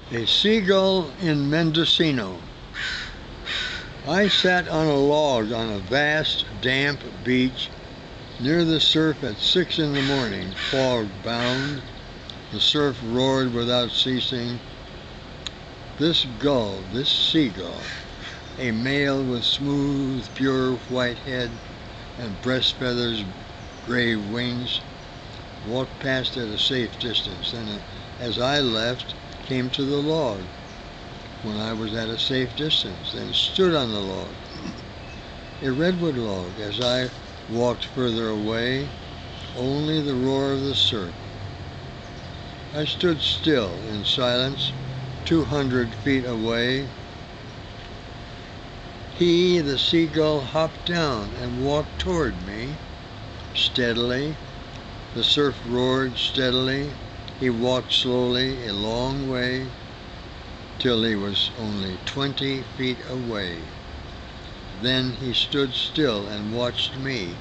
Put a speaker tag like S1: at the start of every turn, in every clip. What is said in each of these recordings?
S1: A seagull in Mendocino. I sat on a log on a vast, damp beach near the surf at 6 in the morning, fog bound. The surf roared without ceasing. This seagull, a male with smooth, pure white head and breast feathers, gray wings, walked past at a safe distance, and as I left, came to the log when I was at a safe distance, and stood on the log, a redwood log. As I walked further away, only the roar of the surf. I stood still in silence, 200 feet away. He, the seagull, hopped down and walked toward me, steadily. The surf roared steadily. He walked slowly a long way, till he was only 20 feet away. Then he stood still and watched me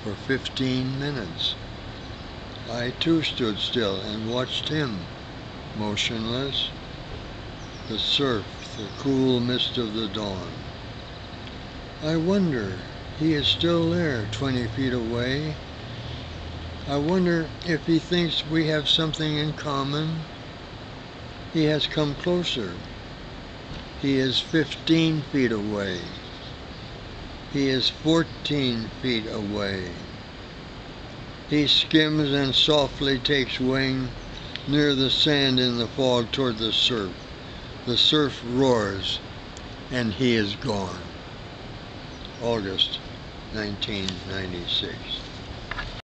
S1: for 15 minutes. I too stood still and watched him, motionless. The surf, the cool mist of the dawn. I wonder, he is still there, 20 feet away. I wonder if he thinks we have something in common. He has come closer. He is 15 feet away. He is 14 feet away. He skims and softly takes wing near the sand in the fog toward the surf. The surf roars, and he is gone. August 1996.